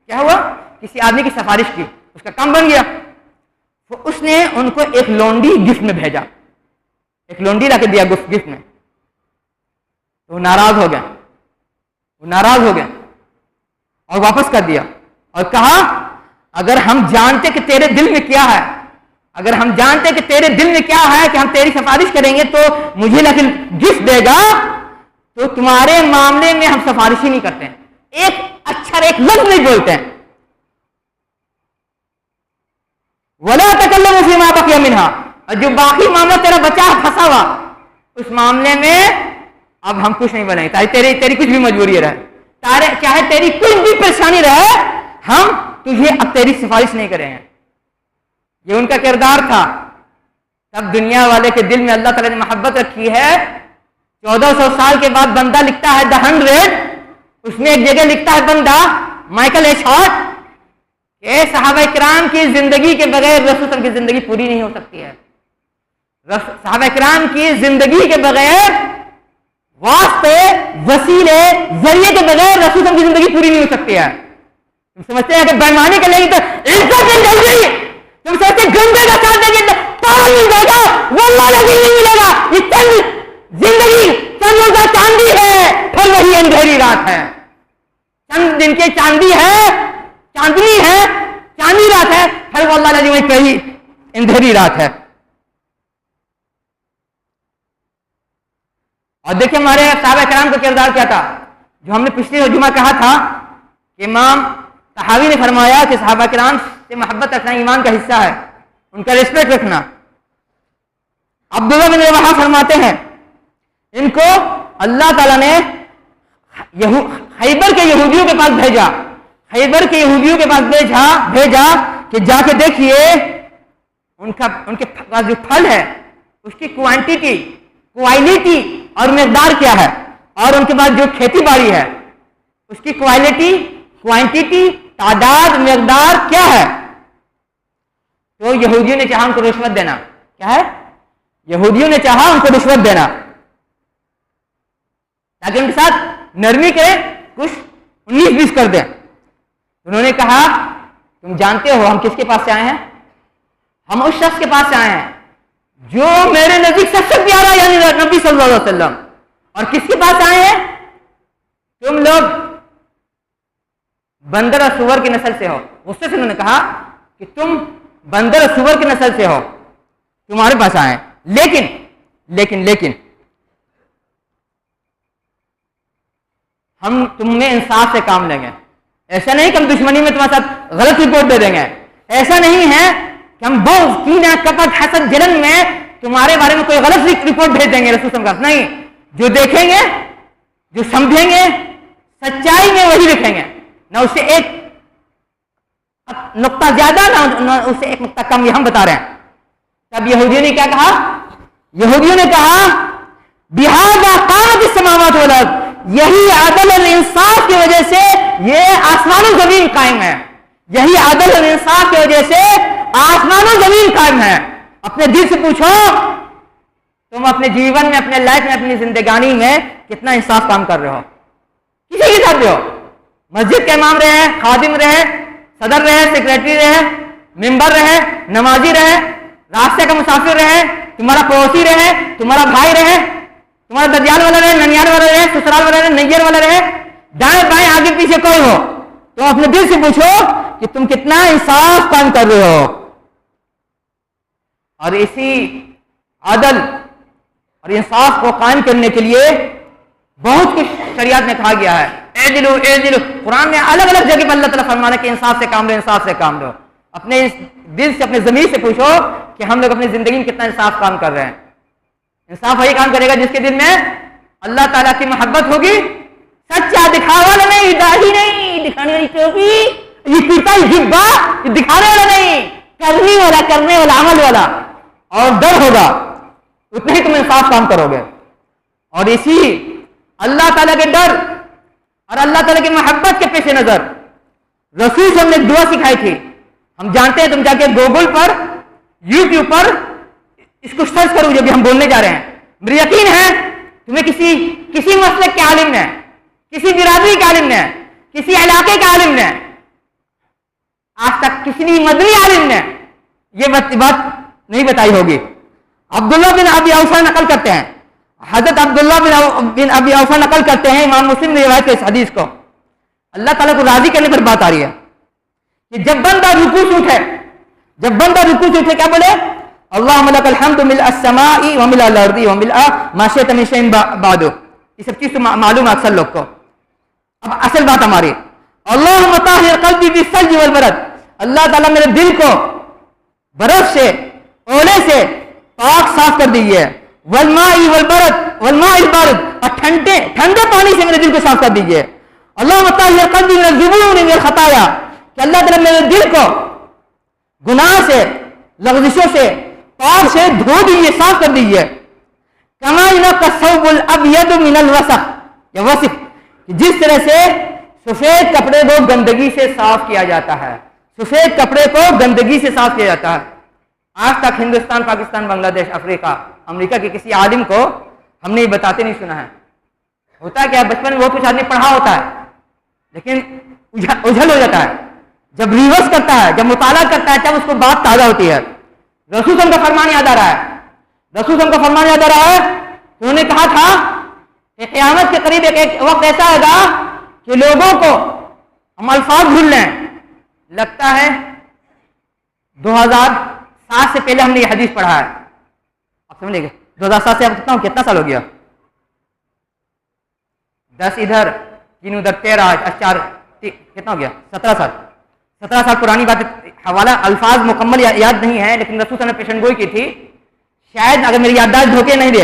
کیا ہوا؟ کسی آدمی کی سفارش کی، اس کا کام بن گیا. اس نے ان کو ایک لونڈی گفٹ میں بھیجا، ایک لونڈی لا کے دیا گفٹ میں. تو وہ ناراض ہو گئے اور واپس کر دیا اور کہا اگر ہم جانتے کہ تیرے دل میں کیا ہے، اگر ہم جانتے کہ تیرے دل میں کیا ہے کہ ہم تیری سفارش کریں گے تو مجھے لیکن گفٹ دے گا، تو تمہارے معاملے میں ہم سفارش ہی نہیں کرتے ہیں، ایک اچھا ایک لفظ نہیں بولتے ہیں. وَلَا تَكَلَّمُوا فِي مَا بَقِيَ مِنْهَا، اور جو باقی معاملہ تیرا بچا پھنسا ہوا اس معاملے میں اب ہم کچھ نہیں بولیں گے، تیری کچھ بھی مجبوری رہے، چاہے تیری کچھ بھی پریشانی رہے، ہم تجھے اب تیری سفارش نہیں کریں گے. یہ ان کا کردار تھا. تب دنیا والے کے دل میں اللہ تعالیٰ نے محبت رکھی ہے. 1400 سال کے بعد بندہ لکھتا ہے دا 100، اس میں ایک جگہ لکھتا ہے بندہ مائیکل ایچ ہارٹ کہ صحابہ کرام کی زندگی کے بغیر رسول صلی اللہ علیہ وسلم کی زندگی پوری نہیں ہو سکتی ہے. صحابہ کرام کی زندگی کے بغیر، واسطے، وسیلے، ذریعے کے بغیر رسول صلی اللہ علیہ وسلم کی زندگی پوری نہیں ہو سکتی ہے. تم سمجھتے ہیں کہ بےمانی کے لیے تو عزت مل جائے گی، تم سمجھتے ہیں گنجے کا ساتھ دیں گے پاور مل جائے گا، واللہ نہیں ملے گا. یہ چند زندگی چند روزہ چاندی ہے، پھر وہی اندھیری رات ہے. چند دن کی چاندی ہے، چاندنی ہے، چاندی رات ہے، پھر واللہ نہیں وہی کہیں اندھیری رات ہے. اور دیکھیں ہمارے صحابہ کرام کا کردار کیا تھا، جو ہم نے پچھلے جمعہ کہا تھا کہ امام طحاوی نے فرمایا کہ صحابہ کرام سے محبت رکھنا ایمان کا حصہ ہے، ان کا ریسپیکٹ رکھنا. عبداللہ بن رواحہ فرماتے ہیں ان کو اللہ تعالیٰ نے خیبر کے یہودیوں کے پاس بھیجا، خیبر کے یہودیوں کے پاس بھیجا کہ جا کے دیکھیے ان کے پاس جو پھل ہے اس کی کوانٹیٹی، کوالٹی اور مقدار کیا ہے، اور ان کے پاس جو کھیتی باڑی ہے اس کی کوالٹی، کوانٹیٹی، تعداد، مقدار کیا ہے. تو یہودیوں نے چاہا ان کو رشوت دینا. کیا ہے؟ یہودیوں نے چاہا ان کو رشوت دینا تاکہ ان کے ساتھ نرمی کرے، کچھ 19-20 کر دیں. انہوں نے کہا تم جانتے ہو ہم کس کے پاس سے آئے ہیں؟ ہم اس شخص کے پاس سے آئے ہیں جو میرے نزدیک سب سے پیارا یعنی نبی صلی اللہ علیہ وسلم. اور کس کے پاس آئے ہیں؟ تم لوگ بندر اور سور کی نسل سے ہو. غصے سے انہوں نے کہا کہ تم بندر اور سور کی نسل سے ہو، تمہارے پاس آئے ہیں، لیکن ہم تمہیں انصاف سے کام لیں گے. ایسا نہیں کہ ہم دشمنی میں تمہارے ساتھ غلط رپورٹ دے دیں گے، ایسا نہیں ہے کہ ہم بغض، کینہ، کپٹ، حسد، جلن میں تمہارے بارے میں کوئی غلط رپورٹ بھیج دیں گے رسول صلی اللہ علیہ وسلم. نہیں، جو دیکھیں گے، جو سمجھیں گے، سچائی میں وہی لکھیں گے، نہ اس سے ایک نقطہ زیادہ نہ اس سے ایک نقطہ کم. یہ ہم بتا رہے ہیں. تب یہودیوں نے کیا کہا؟ یہودیوں نے کہا بہذا قامت السماوات والارض، یہی عدل اور انصاف کی وجہ سے یہ آسمان و زمین قائم ہے، یہی عدل اور انصاف کی وجہ سے آسمان و زمین قائم ہے۔ اپنے دل سے پوچھو تم اپنے جیون میں، اپنے لائف میں، اپنی زندگانی میں کتنا انصاف کام کر رہے ہو، کسی کے ساتھ بھی ہو، مسجد کے امام رہے، خادم رہے، صدر رہے، سیکریٹری رہے، ممبر رہے، نمازی رہے، راستے کا مسافر رہے، تمہارا پڑوسی رہے، تمہارا بھائی رہے، تمہارا ددیال والا رہے، ننیال والا رہے، سسرال والا رہے، نیر والا رہے، دائیں بائیں آگے پیچھے کوئی ہو، تو اپنے دل سے پوچھو کہ تم کتنا انصاف کام کر رہے ہو۔ اور اسی عدل اور انصاف کو قائم کرنے کے لیے بہت کچھ شریعت میں کہا گیا ہے۔ اعدلوا اعدلوا، قرآن میں الگ الگ جگہ پر اللہ تعالیٰ فرمانا کہ انصاف سے کام لو، انصاف سے کام لو۔ اپنے دل سے، اپنے ضمیر سے پوچھو کہ ہم لوگ اپنی زندگی میں کتنا انصاف کام کر رہے ہیں۔ انصاف وہی کام کرے گا جس کے دل میں اللہ تعالیٰ کی محبت ہوگی، سچا دکھاوا والا نہیں، داڑھی نہیں، دکھانے والی ٹوپی، یہ کرتا جبا، یہ دکھانے والا نہیں، کرنے والا عمل والا، اور ڈر ہوگا، اتنا ہی تم انصاف کام کرو گے۔ اور اسی اللہ تعالیٰ کے ڈر اور اللہ تعالیٰ کی محبت کے پیش نظر رسول صلی اللہ علیہ وسلم نے ایک دعا سکھائی تھی، ہم جانتے ہیں، تم جا کے گوگل پر، یوٹیوب پر اس کو سرچ کرو جو بھی ہم بولنے جا رہے ہیں۔ مجھے یقین ہے تمہیں کسی مسلک کے عالم نے، کسی برادری کے عالم نے، کسی علاقے کے عالم نے، آج تک کسی مدنی عالم نے یہ بات نہیں بتائی ہوگی۔ عبداللہ بن ابی اوفا نقل کرتے ہیں، حضرت عبداللہ بن ابی اوفا نقل کرتے ہیں، امام مسلم نے روایت کی اس حدیث کو، اللہ تعالیٰ کو راضی کرنے پر بات آ رہی ہے کہ جب بندہ رکوع سے اٹھے کیا بولے؟ اللہم لک الحمد ملء السماء وملء الارض وملء ما شئت من شیء بعد۔ یہ سب چیز تو معلوم ہے اکثر لوگ کو۔ اب اصل بات ہماری، اللہم طہر قلبی بالثلج والبرد، اللہ تعالیٰ میرے دل کو برف سے، اولے سے پاک صاف کر دیجیے، والماء البارد، اور ٹھنڈے پانی سے میرے دل کو صاف کر دیجیے۔ اللہم طہر قلبی من الذنوب والخطایا، کہ اللہ تعالیٰ میرے دل کو گناہ سے، لغزشوں سے، پاک سے دھو دیجیے، صاف کر دیجیے۔ کما ينقى الثوب الابيض من الوسخ، یا وسخ، جس طرح سے سفید کپڑے کو گندگی سے صاف کیا جاتا ہے، سفید کپڑے کو گندگی سے صاف کیا جاتا ہے۔ آج تک ہندوستان، پاکستان، بنگلہ دیش، افریقہ، امریکہ کے کسی عالم کو ہم نے یہ بتاتے نہیں سنا ہے۔ ہوتا ہے کیا، بچپن میں بہت کچھ آدمی پڑھا ہوتا ہے لیکن اجھل ہو جاتا ہے، جب ریورس کرتا ہے، جب مطالعہ کرتا ہے، تب اس کو بات تازہ ہوتی ہے۔ رسول صلی اللہ علیہ وسلم کا فرمان یاد آ رہا ہے، انہوں نے کہا تھا کہ قیامت کے قریب ایک وقت ایسا آئے گا کہ لوگوں کو ہم الفاظ بھول لیں، لگتا ہے 2007 سے پہلے ہم نے یہ حدیث پڑھا ہے، آپ سمجھ گے 2007 سے اب کتنا سال ہو گیا؟ 10 ادھر 3 ادھر 13 4 کتنا ہو گیا؟ 17 سال پرانی بات، حوالہ الفاظ مکمل یاد نہیں ہے، لیکن رسول صلی اللہ علیہ وسلم نے پیشن گوئی کی تھی، شاید اگر میری یادداشت دھوکے نہیں دے،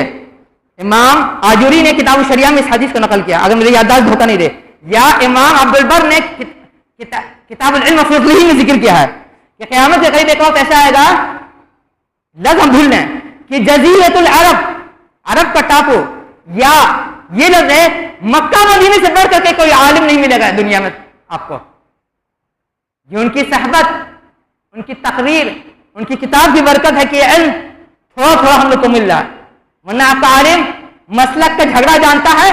امام آجوری نے کتاب الشریعہ میں اس حدیث کو نقل کیا، اگر میری یادداشت دھوکہ نہیں دے، یا امام عبد البر نے کتاب العلم فی الفقہ میں ذکر کیا ہے کہ قیامت کے قریب ایک وقت ایسا آئے گا، لفظ ہم بھول لیں، کہ جزیرۃ العرب، عرب کا ٹاپو، یا یہ لفظ ہے مکہ مدینے سے بڑھ کر کے کوئی عالم نہیں ملے گا دنیا میں آپ کو، یہ ان کی صحبت، ان کی تقریر، ان کی کتاب کی برکت ہے کہ علم تھوڑا تھوڑا ہم لوگ کو مل رہا ہے، ورنہ آپ کا عالم مسلک کا جھگڑا جانتا ہے،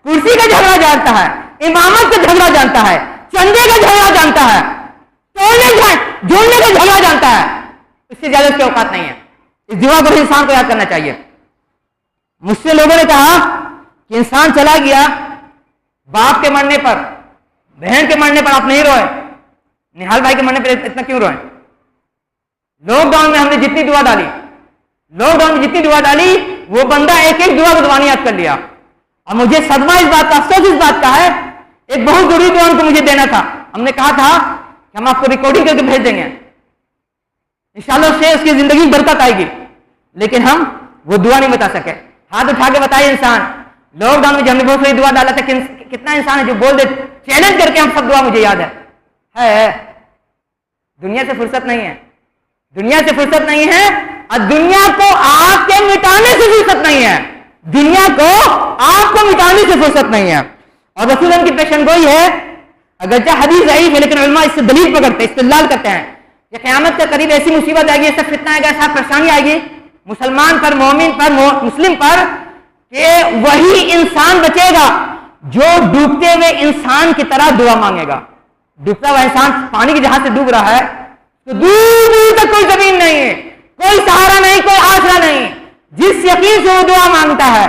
کرسی کا جھگڑا جانتا ہے، امامت کا جھگڑا جانتا ہے، چندے کا جھگڑا جانتا ہے، جوڑنے کا جھگڑا جانتا ہے، اس سے زیادہ اس کی اوقات نہیں ہے۔ اس دعا کو انسان کو یاد کرنا چاہیے۔ مجھ سے لوگوں نے کہا کہ انسان چلا گیا، باپ کے مرنے پر، بہن کے مرنے پر آپ نہیں روئے، نہال بھائی کے مرنے پر اتنا کیوں روئے؟ لاک ڈاؤن میں ہم نے جتنی دعا ڈالی، وہ بندہ ایک ایک دعا کو زبانی یاد کر لیا، اور مجھے صدمہ اس بات کا، افسوس اس بات کا ہے، ایک بہت ضروری دعا ان کو مجھے دینا تھا، ہم نے کہا تھا کہ ہم آپ کو ریکارڈنگ کر کے بھیج دیں گے، انشاءاللہ اس سے اس کی زندگی میں برکت آئے گی، لیکن ہم وہ دعا نہیں بتا سکے۔ ہاتھ اٹھا کے بتائیے انسان، لاک ڈاؤن میں جب ہم نے بہت ساری دعا ڈالا تھا، کتنا انسان ہے جو بول دے چیلنج کر کے ہم سب دعا مجھے یاد ہے۔ دنیا سے فرصت نہیں ہے، اور دنیا کو آپ کے مٹانے سے فرصت نہیں ہے۔ دنیا کو آپ کو مٹانے سے فرصت نہیں ہے. اور رسول اللہ کی پیشن گوئی ہے، اگرچہ حدیث ضعیف ہے لیکن علماء اس سے دلیل پکڑتے ہیں، استدلال کرتے ہیں کہ قیامت کے قریب ایسی مصیبت آئے گی، ایسا فتنہ آئے گا، ایسا پریشانی آئے گی مسلمان پر، مومن پر، مسلم پر، کہ وہی انسان بچے گا جو ڈوبتے ہوئے انسان کی طرح دعا مانگے گا. ڈوبتا ہوا انسان پانی کی جہاز سے ڈوب رہا ہے تو دور دور تک کوئی زمین نہیں ہے، کوئی سہارا نہیں، کوئی آسرا نہیں. جس یقین سے وہ دعا مانگتا ہے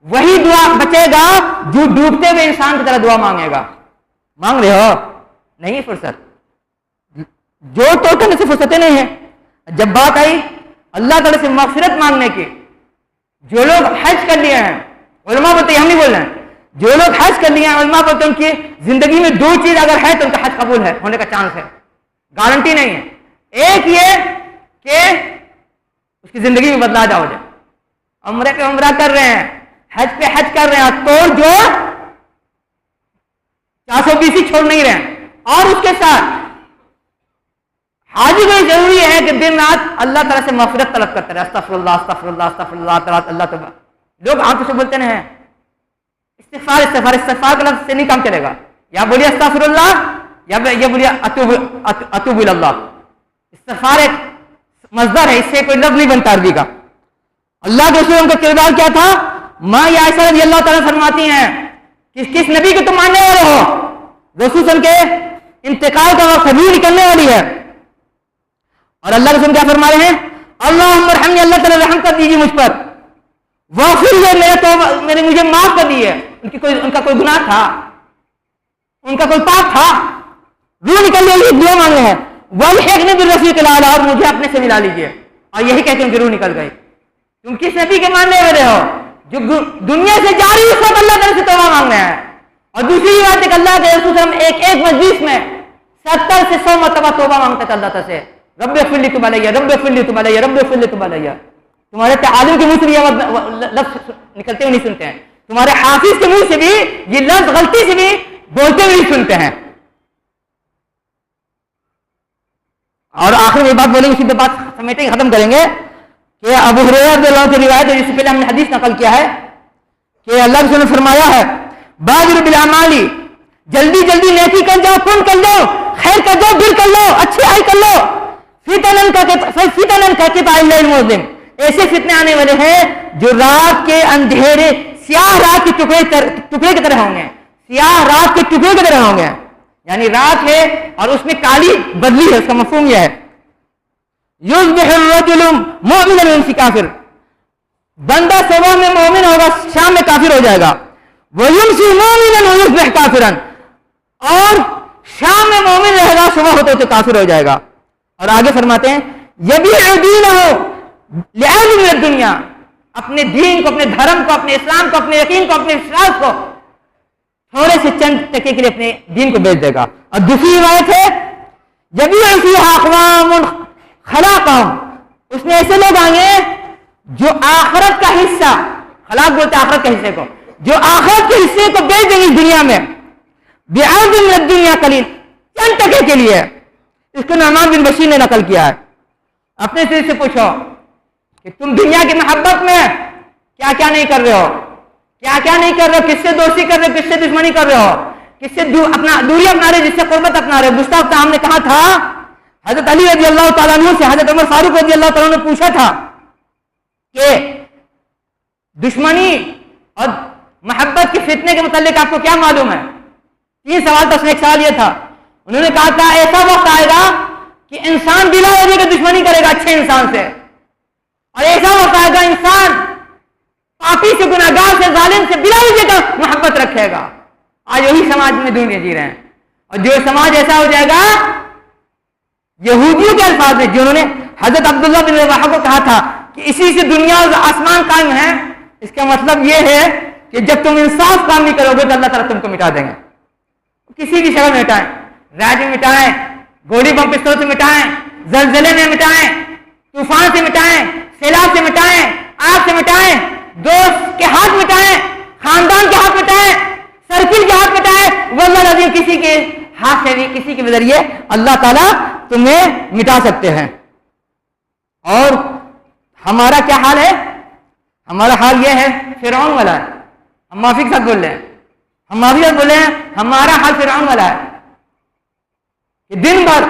وہی دعا بچے گا جو ڈوبتے ہوئے انسان کی طرح دعا مانگے گا. مانگ رہے ہو؟ نہیں فرصت، جو تو کرنے سے فرصتیں نہیں ہیں. جب بات آئی اللہ تعالیٰ سے مغفرت مانگنے کی، جو لوگ حج کر لیے ہیں، علماء بولتے ہیں، ہم نہیں بول رہے ہیں، جو لوگ حج کر لیے ہیں علماء بولتے ہیں ان کی زندگی میں دو چیز اگر ہے تو ان کا حج قبول ہے ہونے کا چانس ہے، گارنٹی نہیں ہے. ایک یہ کہ اس کی زندگی میں بدلاؤ ہو جائے، عمرے پہ عمرہ کر رہے ہیں، حج پہ حج کر رہے ہیں، توڑ جو 420 چھوڑ نہیں رہے ہیں. اور اس کے ساتھ حاجی کو ضروری ہے کہ دن رات اللہ تعالیٰ سے مغفرت طلب کرتے رہے، استغفر اللہ استغفر اللہ استغفر اللہ تعالیٰ اللہ تعالیٰ. لوگ آنکھوں سے بولتے ہیں استغفار استغفار، استغفار کا لفظ سے نہیں کام چلے گا، یا بولیے استغفر اللہ یا بولیے اتوب اللہ. استغفار ایک مصدر ہے، اس سے کوئی لفظ نہیں بنتا عربی کا. اللہ کے رسول کا کردار کیا تھا؟ ماں یا عائشہ رضی اللہ تعالیٰ فرماتی ہیں کس نبی کو تم ماننے والے ہو؟ رسول صلی اللہ علیہ وسلم کے انتقال کا وقت ابھی نکلنے والی ہے، اور اللہ کے رسول کیا فرما رہے ہیں؟ اللہم ارحمنی، اللہ تعالیٰ رحم کر دیجیے مجھ پر، واغفر لی، مجھے معاف کر دیجیے. ان کا کوئی گناہ تھا؟ ان کا کوئی پاپ تھا؟ روح نکل گئی، دعا مانگے ہیں والحقنی بالرفیق الاعلی، اور مجھے اپنے سے ملا لیجیے. اور یہی کہہ کے ان کی روح نکل گئی. تم کس نبی کے ماننے والے ہو جو دنیا سے جاری اس وقت اللہ تعالیٰ سے توبہ مانگنا ہے؟ اور دوسری بات ہے کہ اللہ کے رسول ہم ایک مجلس میں 70 سے 100 مرتبہ توبہ مانگتے تھے اللہ تعالیٰ سے، رب اغفر لی تب علیہ، رب اغفر لی تب علیہ، رب اغفر لی تب علیہ. تمہارے تعالیم کے منہ سے بھی یہ لفظ نکلتے ہوئے نہیں سنتے ہیں، تمہارے حافظ کے منہ سے بھی یہ لفظ غلطی سے بھی بولتے ہوئے نہیں سنتے ہیں. اور آخر میں بات بولیں گے، اسی پہ بات سمیٹیں ختم کریں گے کہ ابو ہریرہ رضی اللہ عنہ کی روایت ہے جس سے پہلے ہم نے حدیث نقل کیا ہے کہ اللہ کے رسول نے فرمایا ہے بادروا بالاعمال، جلدی جلدی نیکی کر جاؤ، پن کر لو، خیر کر جاؤ، بر کر لو، اچھی آئی کر لو. فتنن کا قطع الليل المظلم، ایسے فتنے آنے والے ہیں جو رات کے اندھیرے، سیاہ رات کے ٹکڑے کی طرح ہوں گے، سیاہ رات کے ٹکڑے کی طرح ہوں گے. یعنی رات ہے اور اس میں کالی بدلی ہے، اس کا مفہوم یہ ہے یصبح الرجل مؤمنا ويمسي کافر، بندہ صبح میں مومن ہوگا، شام میں کافر ہو جائے گا. ويمسي مؤمنا ويصبح كافرا، اور شام میں مومن رہے گا، صبح ہوتے ہوتے کافر ہو جائے گا. اور آگے فرماتے ہیں یبیع دینہ لعرض من الدنیا، اپنے دین کو، اپنے دھرم کو، اپنے اسلام کو، اپنے یقین کو، اپنے وشواس کو تھوڑے سے چند ٹکے کے لیے اپنے دین کو بیچ دے گا. اور دوسری روایت ہے یبیع فیہا اقوام خلاقہم، اس میں ایسے لوگ آئیں گے جو آخرت کا حصہ، خلاق بولتے ہیں آخرت کے حصے کو، جو آخرت کے حصے کو بیچ دیں گے اس دنیا میں بعرض من الدنیا قلیل، چند ٹکے کے لیے. اس کو نعمان بن بشیر نے نقل کیا ہے. اپنے سے پوچھو کہ تم دنیا کی محبت میں کیا کیا نہیں کر رہے ہو، کیا کیا نہیں کر رہے ہو، کس سے دوستی کر رہے ہو، کس سے دشمنی کر رہے ہو، کس سے اپنا دوری اپنا رہے، جس سے قربت اپنا رہے. گستاخ ہم نے کہا تھا حضرت علی رضی اللہ تعالیٰ عنہ سے حضرت عمر فاروق رضی اللہ تعالیٰ عنہ نے پوچھا تھا کہ دشمنی اور محبت کے فتنے کے متعلق آپ کو کیا معلوم ہے؟ 3 سوال تھا، اس میں ایک سوال یہ تھا، انہوں نے کہا تھا ایسا وقت آئے گا کہ انسان بلا وجہ کے دشمنی کرے گا اچھے انسان سے، اور ایسا وقت آئے گا انسان پاپی سے، گناہگار سے، ظالم سے بلا وجہ کا محبت رکھے گا. آج وہی سماج میں دنیا جی رہے ہیں. اور جو سماج ایسا ہو جائے گا، یہودیوں کے الفاظ میں جنہوں نے حضرت عبداللہ بن رواحہ کو کہا تھا کہ اسی سے دنیا اور آسمان قائم ہے، اس کا مطلب یہ ہے کہ جب تم انصاف کام نہیں کرو گے تو اللہ تعالیٰ تم کو مٹا دیں گے. کسی بھی شکل میں مٹائیں، راج میں مٹائیں، گولی بم پستول سے مٹائیں، زلزلے میں مٹائیں، طوفان سے مٹائیں، سیلاب سے مٹائیں، آگ سے مٹائیں، دوست کے ہاتھ مٹائیں، خاندان کے ہاتھ مٹائیں، سرکل کے ہاتھ مٹائیں، واللہ العظیم کسی کے ہاتھ سے بھی، کسی کے ذریعے اللہ تعالیٰ تمہیں مٹا سکتے ہیں. اور ہمارا کیا حال ہے؟ ہمارا حال یہ ہے فرعون والا ہے. ہم معافی کے ساتھ بول رہے ہیں, ہم معافی کے ساتھ بول رہے ہیں, ہمارا حال فرعون والا ہے کہ دن بھر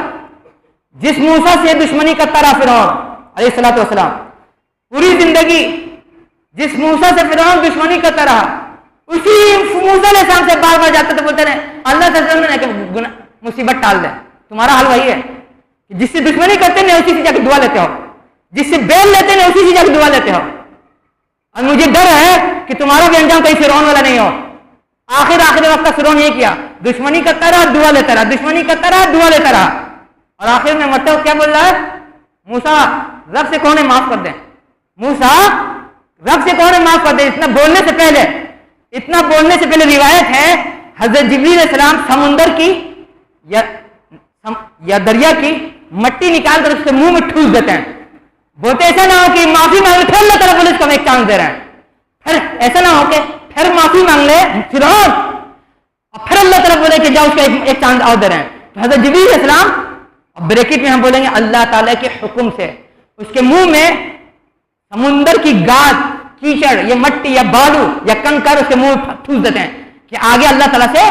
جس موسیٰ سے دشمنی کرتا رہا فرعون علیہ الصلوۃ والسلام, پوری زندگی جس موسیٰ سے فرعون دشمنی کرتا رہا, اسی موسیٰ علیہ السلام سے بار بار جاتے تو بولتے رہے اللہ تعالیٰ کہ مصیبت ٹال دے. تمہارا حال وہی ہے کہ جس سے دشمنی کرتے ہیں اسی سے جا کے دعا لیتے ہو, جس سے بیل لیتے ہیں اسی سے جا کے دعا لیتے ہو. اور مجھے ڈر ہے کہ تمہارا بھی انجام کہیں فرعون والا نہیں ہو. آخر وقت کا فرعون یہ کیا, دشمنی کرتا رہا, دعا لیتا رہا, دشمنی کرتا رہا, دعا لیتا رہا, اور آخر میں مرتے وقت کیا بول رہا ہے, موسیٰ رب سے کون ہے معاف کر دیں, موسیٰ رب سے کون ہے معاف کر دیں. اتنا بولنے سے پہلے روایت ہے حضرت جبریل علیہ السلام سمندر کی یا دریا کی مٹی نکال کر اس کے منہ میں ٹھوس دیتے ہیں. بولتے ایسا نہ ہو کہ معافی مانگ پھر اللہ تعالیٰ پولیس کو ایک چانس دے رہے ہیں, پھر ایسا نہ ہو کہ پھر معافی مانگ لے فرعون اور پھر اللہ تعالیٰ بولے کہ جاؤ اس کو ایک چانس اور دے رہے ہیں. تو حضرت جبریل علیہ السلام, اور بریکٹ میں ہم بولیں گے اللہ تعالیٰ کے حکم سے اس کے منہ میں سمندر کی گاد, کیچڑ یا مٹی یا بالو یا کنکر اس کے منہ ٹھوس دیتے ہیں کہ آگے اللہ تعالیٰ سے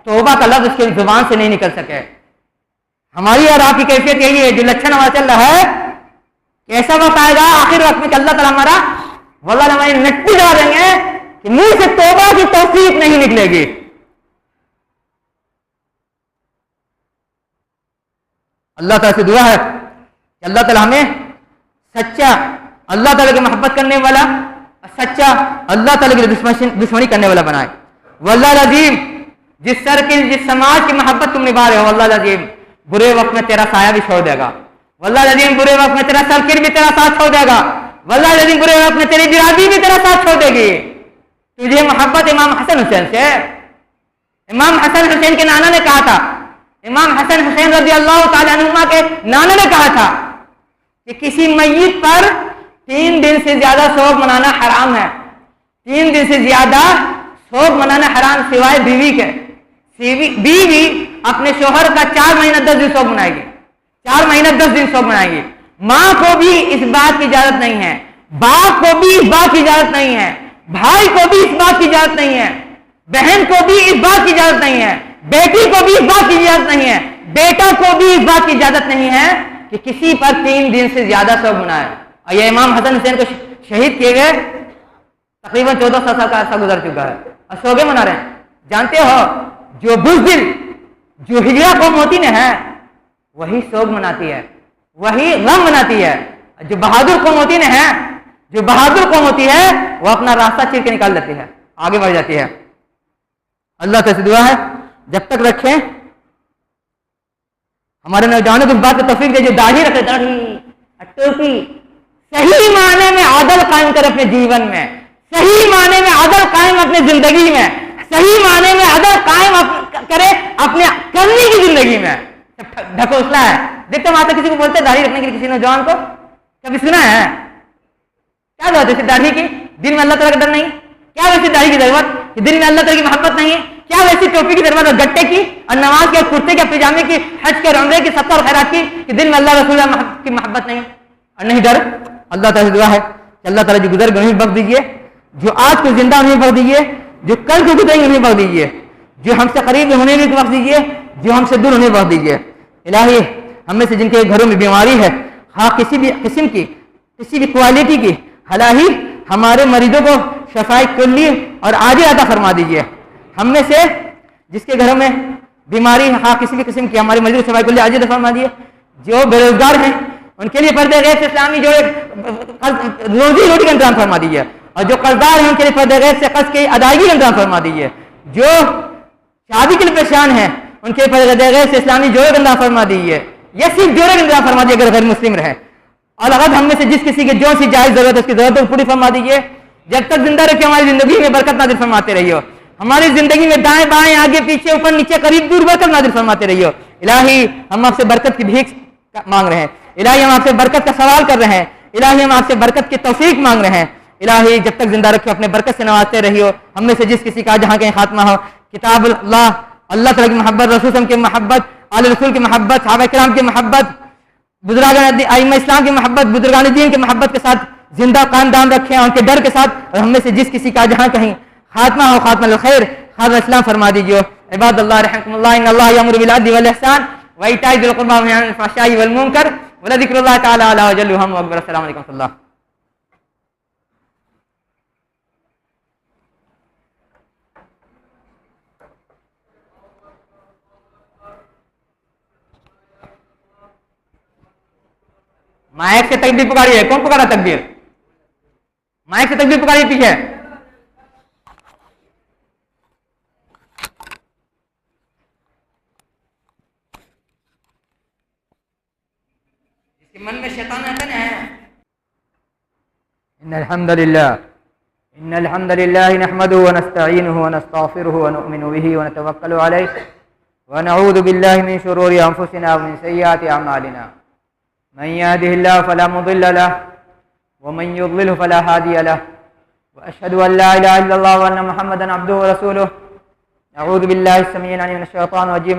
توبہ کا لفظ اس کے زبان سے نہیں نکل سکے. ہماری اور آپ کی کیفیت یہی ہے جو لچھن ہمارا چل رہا ہے. ایسا وقت آئے گا آخر وقت میں کہ اللہ تعالیٰ ہمارا واللہ ہماری نٹی ڈال دیں گے کہ منہ سے توبہ کی توفیق نہیں نکلے گی. اللہ تعالیٰ سے دعا ہے کہ اللہ تعالیٰ ہمیں سچا اللہ تعالیٰ کی محبت کرنے والا, سچا اللہ تعالیٰ کی دشمنی کرنے والا بنائے. واللہ العظیم جس سماج کی محبت تم نبھا رہے ہو, واللہ العظیم برے وقت میں تیرا سایہ بھی چھوڑ دے گا, واللہ العظیم برے وقت میں تیرا سرکٹ بھی تیرا ساتھ چھوڑ دے گا, واللہ العظیم برے وقت میں تیری برادری بھی تیرا ساتھ چھوڑ دے گی. تجھے محبت امام حسن حسین سے, امام حسن حسین کے نانا نے کہا تھا, امام حسن حسین رضی اللہ تعالیٰ عنہما کے نانا نے کہا تھا کہ کسی میت پر 3 دن سے زیادہ سوگ منانا حرام ہے. 3 دن سے زیادہ سوگ منانا حرام سوائے بیوی کے. بیوی اپنے شوہر کا 4 مہینہ 10 دن سوگ منائے گی, 4 مہینہ 10 دن سوگ منائے گی. ماں کو بھی اس بات کی اجازت نہیں ہے, باپ کو بھی اس بات کی اجازت نہیں ہے, بھائی کو بھی اس بات کی اجازت نہیں ہے, بہن کو بھی اس بات کی اجازت نہیں ہے, بیٹی کو بھی اس بات کی اجازت نہیں ہے, بیٹا کو بھی اس بات کی اجازت نہیں ہے کہ کسی پر 3 دن سے زیادہ سوگ منائے. اور یہ امام حسن حسین کو شہید کیے گئے تقریباً 1400 سال کا عرصہ گزر چکا ہے, اور سوگے منا رہے ہیں. جانتے ہو جو بزدل جو ہجرا قوم ہوتی نا ہے وہی سوگ مناتی ہے, وہی غم مناتی ہے. جو بہادر قوم ہوتی نا ہے, جو بہادر قوم ہوتی ہے وہ اپنا راستہ چیر کے نکال دیتی ہے, آگے بڑھ جاتی ہے. اللہ تعالی سے دعا ہے جب تک رکھیں ہمارے نوجوانوں کو اس بات کی توفیق دے جو داڑھی رکھے, داڑھی ٹوپی, صحیح معنی میں عدل قائم کرے اپنے جیون میں, صحیح معنی میں عدل قائم اپنے زندگی میں, صحیح معنی میں عدل قائم کرے اپنے کرنے کی زندگی میں. ڈھکوسلا ہے, دیکھتے ماتا کسی کو بولتے ہیں داڑھی رکھنے کے لیے, کسی نوجوان کو کبھی سنا ہے کیا بات ہے داڑھی کی؟ دل میں اللہ تعالیٰ کا ڈر نہیں, کیا ویسی داڑھی کی ضرورت کہ دل میں اللہ تعالیٰ کی محبت نہیں ہے, کیا ویسی ٹوپی کی ضرورت ہے گٹے کی اور نماز کے اور کرتے کے پاجامے کی, حج کے عمرے کی, صدقہ اور خیرات کی, کہ دل میں اللہ رسول کی محبت نہیں ہے اور نہیں ڈر. اللہ تعالیٰ سے دعا ہے کہ اللہ تعالیٰ جو گزر گئے انہیں بخش دیجیے, جو آج کو زندہ انہیں بخش دیجیے, جو کل کو گزریں گے انہیں بخش دیجیے, جو ہم سے قریب انہیں بھی بخش دیجیے, جو ہم سے دور انہیں بخش دیجیے. الہی ہم میں سے جن کے گھروں میں بیماری ہے, ہاں کسی بھی قسم کی, کسی بھی کوالٹی کی, الہی ہمارے مریضوں کو شفاء کلی اور عاجل عطا فرما دیجیے. ہم میں سے جس کے گھروں میں بیماری ہاں کسی بھی قسم کی, ہمارے مریضوں کو شفاء کلی عاجل عطا فرما دیجیے. جو بے روزگار ہیں ان کے لیے پردے غیر سے اسلامی جو روزی روٹی کا انتظام فرما دیجیے, اور جو قرضدار ہیں ان کے لیے پردے غیر سے قرض کی ادائیگی کا انتظام فرما دیجیے. جو شادی کے لیے پریشان ہیں ان کے پردے غیر سے اسلامی جوڑے کا انتظام فرما دیجیے, یا صرف جوڑے کا انتظام فرما دیجیے اگر غیر مسلم رہے. اور اگر ہم میں سے جس کسی کی جو سی جائز ضرورت ہے اس کی ضرورتوں کو پوری فرما دیجیے. جب تک زندہ رکھے ہماری زندگی میں برکت نازل فرماتے رہیے, ہماری زندگی میں دائیں بائیں آگے پیچھے اوپر نیچے قریب دور برکت نازل فرماتے رہیے. الہی ہم آپ سے برکت کی بھیک مانگ رہے ہیں, الہی ہم آپ سے برکت کا سوال کر رہے ہیں, الہی ہم آپ سے برکت کی توفیق مانگ رہے ہیں. الہی جب تک زندہ رکھے اپنے برکت سے نوازتے رہیے. ہم میں سے جس کسی کا جہاں کہیں خاتمہ ہو, کتاب اللہ, اللہ تعالیٰ کی محبت, رسول وسلم کی محبت, آل رسول کی محبت, صحابہ کرام کی محبت, بزرگان ائمہ اسلام کی محبت, بزرگان دین کی محبت کے ساتھ زندہ خاندان رکھیں ان کے ڈر کے ساتھ، اور ہم میں سے جس کسی کا جہاں کہیں خاتمہ ہو خاتمہ الخیر خاتمہ اسلام فرما دیجیے. عباد اللہ رحمکم اللہ، ان اللہ یامر بالعدل والاحسان وایتاء ذی القربى وینہی عن الفحشاء والمنکر ولذکر اللہ تعالی اعلی وجل وہم اکبر. السلام علیکم ورحمۃ اللہ. مائک سے تکبیر پکاریے. کون پکارا تکبیر؟ مائک سے تکبیر پکاریے پیچھے. من میں شیطان آتا ہے. ان الحمد للہ نحمده ونستعینه ونستغفره ونؤمن به ونتوکل علیہ ونعوذ باللہ من شرور انفسنا ومن سیئات اعمالنا من يهده الله فلا مضل له ومن يضلل فلا هادي له واشهد ان لا اله الا الله وان محمدا عبده ورسوله. اعوذ باللہ السمیع العلیم من الشیطان الرجیم.